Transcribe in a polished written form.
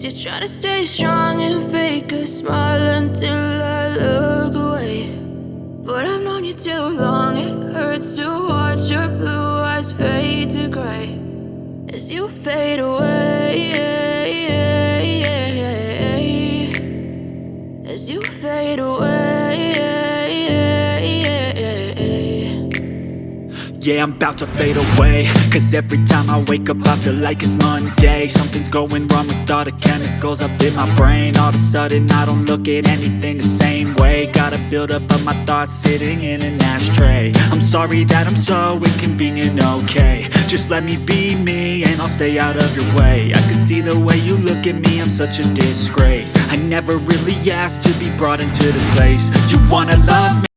You try to stay strong and fake a smile until I look away. But I've known you too long, it hurts to watch your blue eyes fade to gray as you fade away, as you fade away. Yeah, I'm about to fade away, cause every time I wake up I feel like it's Monday. Something's going wrong with all the chemicals up in my brain. All of a sudden I don't look at anything the same way. Got a build up of my thoughts sitting in an ashtray. I'm sorry that I'm so inconvenient, okay. Just let me be me and I'll stay out of your way. I can see the way you look at me, I'm such a disgrace. I never really asked to be brought into this place. You wanna love me?